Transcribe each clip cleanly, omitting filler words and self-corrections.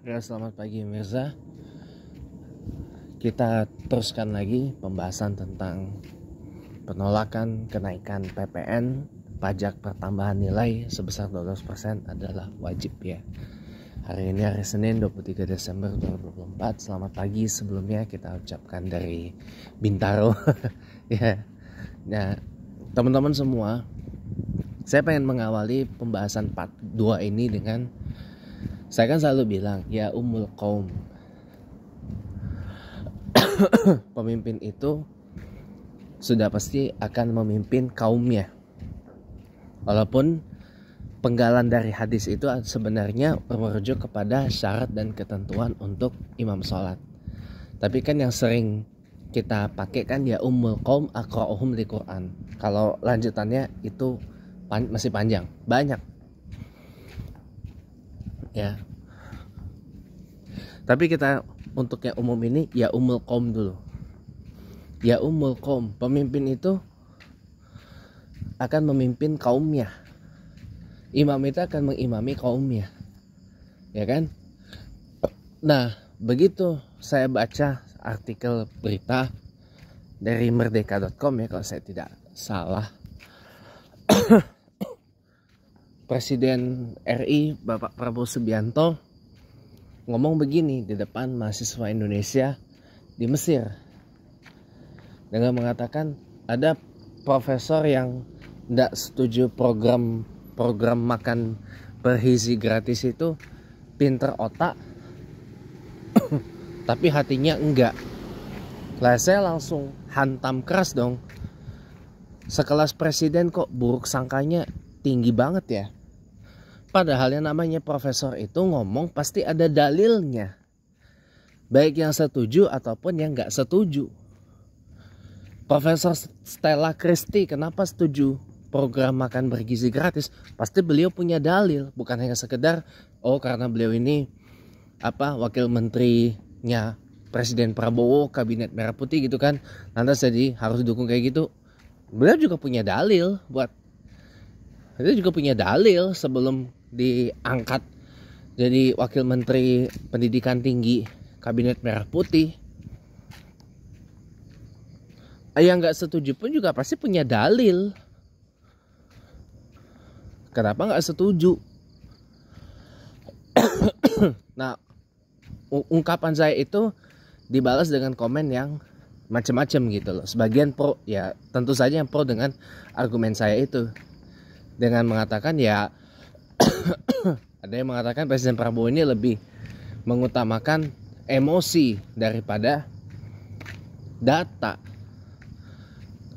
Ya, selamat pagi Mirza. Kita teruskan lagi pembahasan tentang penolakan kenaikan PPN, pajak pertambahan nilai sebesar 12% adalah wajib ya. Hari ini hari Senin 23 Desember 2024. Selamat pagi sebelumnya kita ucapkan dari Bintaro. Ya. Nah, teman-teman semua, saya pengen mengawali pembahasan part 2 ini dengan, saya kan selalu bilang ya umul qaum. Pemimpin itu sudah pasti akan memimpin kaumnya. Walaupun penggalan dari hadis itu sebenarnya merujuk kepada syarat dan ketentuan untuk imam sholat. Tapi kan yang sering kita pakai kan ya ummul qaum aqra'uhum li Quran. Kalau lanjutannya itu masih panjang, banyak. Ya. Tapi kita untuk yang umum ini ya ummul qaum dulu. Ya ummul qaum, pemimpin itu akan memimpin kaumnya. Imam itu akan mengimami kaumnya, ya kan? Nah, begitu saya baca artikel berita dari merdeka.com ya kalau saya tidak salah, Presiden RI Bapak Prabowo Subianto ngomong begini di depan mahasiswa Indonesia di Mesir, dengan mengatakan ada profesor yang tidak setuju program makan bergizi gratis itu pinter otak tapi hatinya enggak. Lah saya langsung hantam keras dong. Sekelas presiden kok buruk sangkanya tinggi banget ya. Padahal yang namanya profesor itu ngomong pasti ada dalilnya, baik yang setuju ataupun yang enggak setuju. Profesor Stella Christie kenapa setuju program makan bergizi gratis? Pasti beliau punya dalil, bukan hanya sekedar karena beliau ini wakil menterinya Presiden Prabowo, kabinet merah putih gitu kan, lantas jadi harus dukung kayak gitu. Beliau juga punya dalil sebelum diangkat jadi wakil menteri pendidikan tinggi kabinet merah putih. Yang nggak setuju pun juga pasti punya dalil. Kenapa nggak setuju? Nah, ungkapan saya itu dibalas dengan komen yang macam-macam gitu loh. Sebagian pro, ya tentu saja yang pro dengan argumen saya itu, dengan mengatakan ya ada yang mengatakan Presiden Prabowo ini lebih mengutamakan emosi daripada data.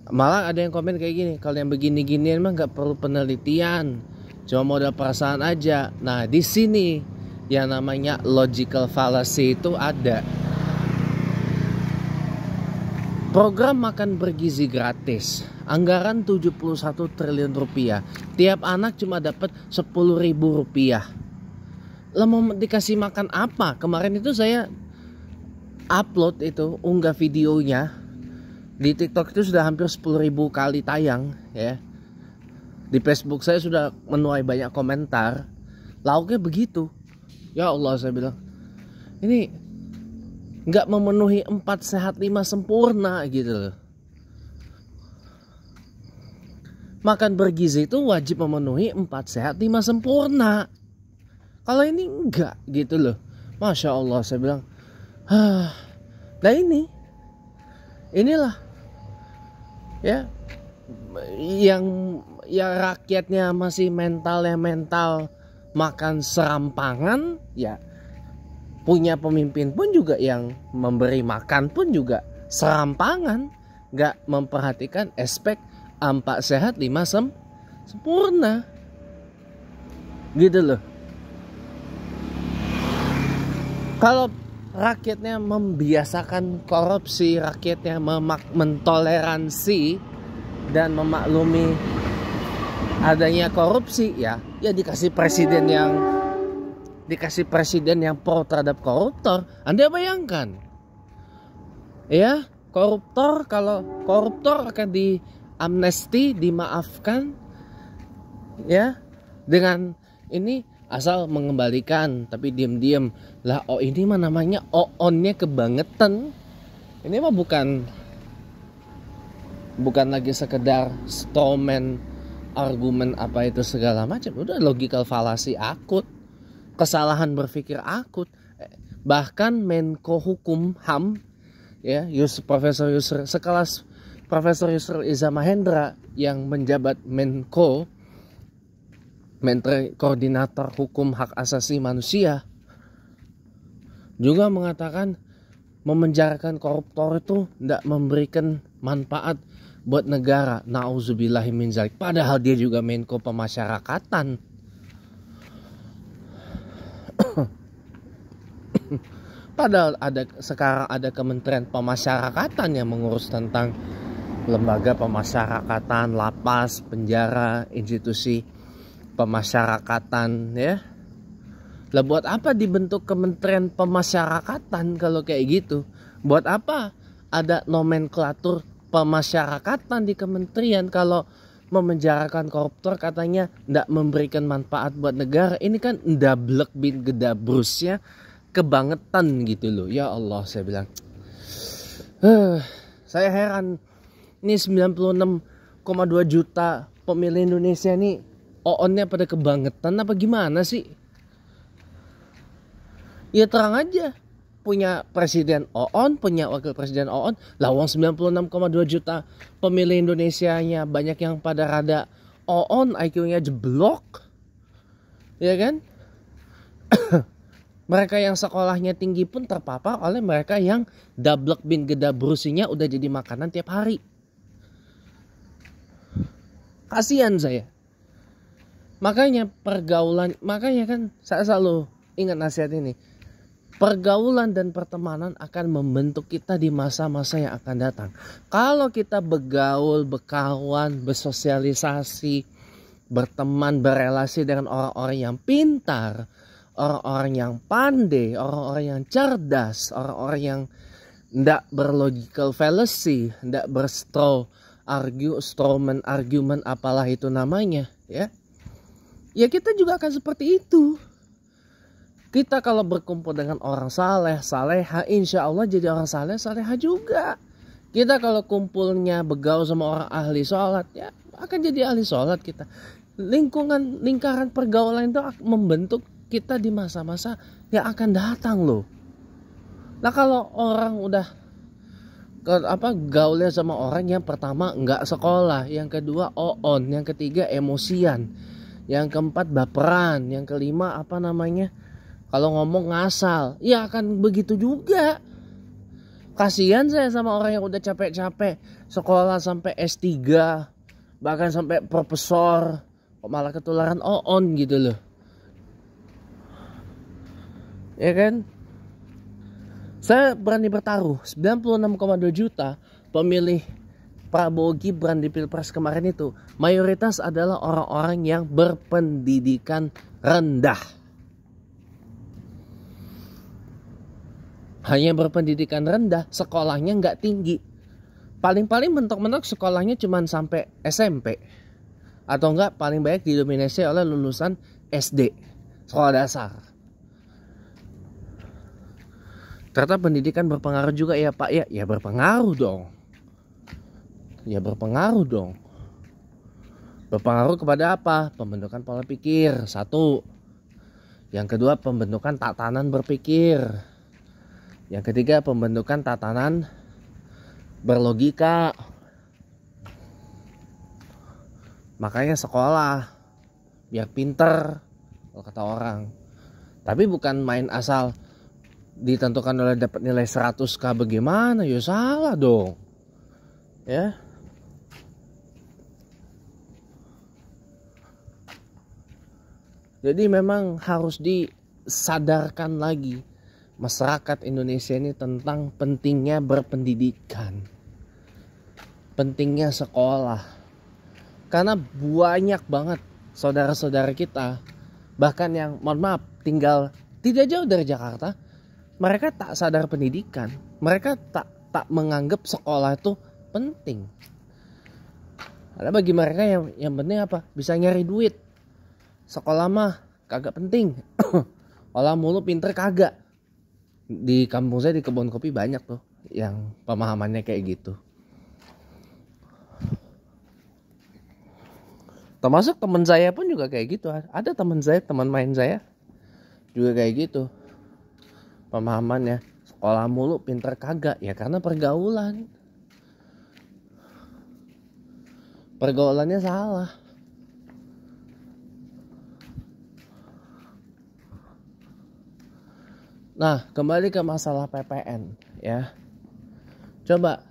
Malah ada yang komen kayak gini, kalau yang begini-ginian mah nggak perlu penelitian, cuma modal perasaan aja. Nah, di sini yang namanya logical fallacy itu ada. Program makan bergizi gratis, anggaran 71 triliun rupiah, tiap anak cuma dapat 10.000 rupiah. Lah mau dikasih makan apa? Kemarin itu saya upload itu, unggah videonya di TikTok itu sudah hampir 10.000 kali tayang ya. Di Facebook saya sudah menuai banyak komentar. Lauknya begitu. Ya Allah, saya bilang, ini nggak memenuhi 4 sehat 5 sempurna gitu loh. Makan bergizi itu wajib memenuhi 4 sehat 5 sempurna. Kalau ini enggak gitu loh. Masya Allah, saya bilang, nah inilah ya yang rakyatnya masih mental makan serampangan ya. Punya pemimpin pun juga yang memberi makan pun juga serampangan, gak memperhatikan aspek 4 sehat 5 sempurna gitu loh. Kalau rakyatnya membiasakan korupsi, rakyatnya mentoleransi dan memaklumi adanya korupsi, ya dikasih presiden yang pro terhadap koruptor. Anda bayangkan ya, kalau koruptor akan diamnesti, dimaafkan ya, dengan ini asal mengembalikan, tapi diam-diam lah. Oh, ini mah namanya on-nya kebangetan. Ini mah bukan lagi sekedar strawman argumen apa itu segala macam, udah logical fallacy akut, kesalahan berpikir akut. Bahkan Menko Hukum HAM ya, Profesor Yusril, sekelas Profesor Yusril Iza Mahendra yang menjabat Menko, Menteri Koordinator Hukum Hak Asasi Manusia, juga mengatakan memenjarakan koruptor itu tidak memberikan manfaat buat negara. Nauzubillahi min dzalik. Padahal dia juga Menko Pemasyarakatan. Padahal sekarang ada Kementerian Pemasyarakatan yang mengurus tentang lembaga pemasyarakatan, lapas, penjara, institusi pemasyarakatan ya. Lah buat apa dibentuk Kementerian Pemasyarakatan kalau kayak gitu? Buat apa ada nomenklatur pemasyarakatan di kementerian kalau memenjarakan koruptor katanya tidak memberikan manfaat buat negara? Ini kan ndablek bin gedabrusnya kebangetan gitu loh. Ya Allah, saya bilang. Saya heran. Ini 96,2 juta pemilih Indonesia nih, on-nya pada kebangetan apa gimana sih? Ya terang aja, punya presiden on, punya wakil presiden on. Lah wong 96,2 juta pemilih Indonesianya banyak yang pada rada on, IQ-nya jeblok. Ya kan? Mereka yang sekolahnya tinggi pun terpapar oleh mereka yang dablek bin gedabrusinya udah jadi makanan tiap hari. Kasihan saya. Makanya kan saya selalu ingat nasihat ini. Pergaulan dan pertemanan akan membentuk kita di masa-masa yang akan datang. Kalau kita bergaul, berkawan, bersosialisasi, berteman, berelasi dengan orang-orang yang pintar, orang-orang yang pandai, orang-orang yang cerdas, orang-orang yang tidak berlogical fallacy, tidak strawman argument apalah itu namanya, ya. Ya kita juga akan seperti itu. Kita kalau berkumpul dengan orang saleh, saleha, insya Allah jadi orang saleh, saleha juga. Kita kalau kumpulnya bergaul sama orang ahli sholat, ya akan jadi ahli sholat kita. Lingkaran pergaulan itu akan membentuk kita di masa-masa yang akan datang loh. Nah kalau orang udah gaulnya sama orang, yang pertama nggak sekolah, yang kedua on, yang ketiga emosian, yang keempat baperan, yang kelima kalau ngomong ngasal, ya akan begitu juga. Kasihan saya sama orang yang udah capek-capek sekolah sampai S3, bahkan sampai profesor, kok malah ketularan on gitu loh. Ya kan? Saya berani bertaruh 96,2 juta pemilih Prabowo Gibran di Pilpres kemarin itu mayoritas adalah orang-orang yang berpendidikan rendah. Hanya berpendidikan rendah, sekolahnya nggak tinggi. Paling-paling mentok-mentok sekolahnya cuma sampai SMP. Atau enggak paling banyak didominasi oleh lulusan SD, sekolah dasar. Ternyata pendidikan berpengaruh juga ya Pak ya. Ya berpengaruh dong. Berpengaruh kepada apa? Pembentukan pola pikir, satu. Yang kedua pembentukan tatanan berpikir. Yang ketiga pembentukan tatanan berlogika. Makanya sekolah biar pinter kalau kata orang. Tapi bukan main asal ditentukan oleh dapat nilai 100K bagaimana, ya salah dong. Ya. Jadi memang harus disadarkan lagi masyarakat Indonesia ini tentang pentingnya berpendidikan. Pentingnya sekolah. Karena banyak banget saudara-saudara kita, bahkan yang mohon maaf tinggal tidak jauh dari Jakarta, mereka tak sadar pendidikan. Mereka tak menganggap sekolah itu penting. Ada bagi mereka yang penting apa? Bisa nyari duit. Sekolah mah kagak penting. Olah mulu pinter kagak. Di kampung saya di kebun kopi banyak tuh yang pemahamannya kayak gitu. Termasuk teman saya pun juga kayak gitu. Ada teman saya, teman main saya juga kayak gitu. Pemahamannya sekolah mulu pinter kagak, ya karena pergaulan. Pergaulannya salah. Nah, kembali ke masalah PPN ya. Coba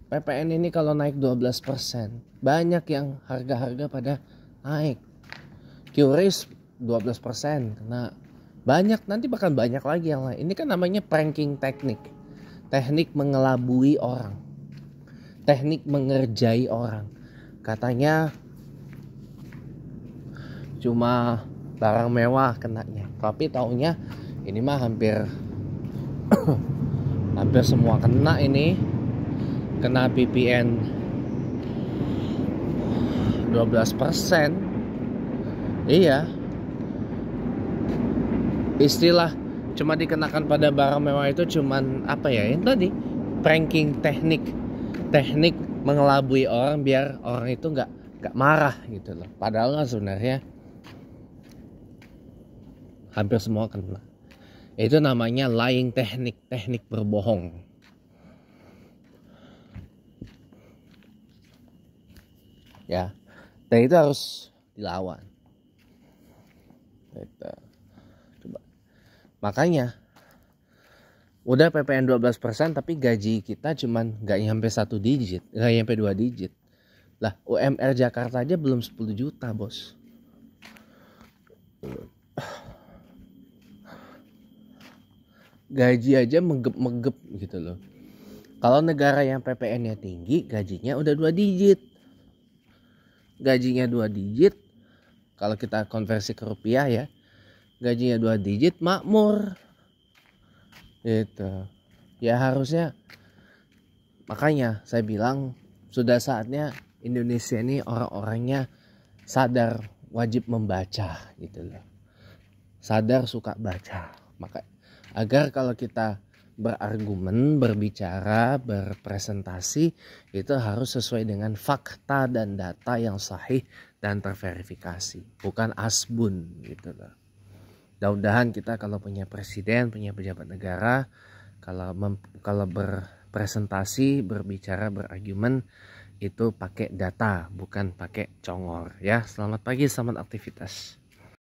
PPN ini kalau naik 12%, banyak yang harga-harga pada naik. QRIS 12% kena. Banyak, nanti bahkan banyak lagi yang lain. Ini kan namanya pranking teknik. Teknik mengelabui orang. Teknik mengerjai orang. Katanya cuma barang mewah kenanya. Tapi taunya ini mah hampir hampir semua kena ini. Kena PPN 12%. Iya. Istilah cuma dikenakan pada barang mewah itu cuman apa ya, yang tadi pranking teknik mengelabui orang biar orang itu nggak marah gitu loh. Padahal kan sebenarnya hampir semua kena. Itu namanya lying teknik berbohong. Ya, dan itu harus dilawan. Gitu. Coba. Makanya udah PPN 12% tapi gaji kita cuman nggak nyampe 1 digit, nggak nyampe 2 digit. Lah UMR Jakarta aja belum 10 juta bos. Gaji aja megep gitu loh. Kalau negara yang PPN-nya tinggi, gajinya udah 2 digit. Gajinya 2 digit, kalau kita konversi ke rupiah ya, gajinya 2 digit makmur. Gitu. Ya harusnya, makanya saya bilang sudah saatnya Indonesia ini orang-orangnya sadar wajib membaca gitu loh. Sadar suka baca. Maka agar kalau kita berargumen, berbicara, berpresentasi itu harus sesuai dengan fakta dan data yang sahih dan terverifikasi, bukan asbun gitu loh. Mudah-mudahan kita kalau punya presiden, punya pejabat negara, kalau berpresentasi, berbicara, berargumen itu pakai data, bukan pakai congor ya. Selamat pagi, selamat aktivitas.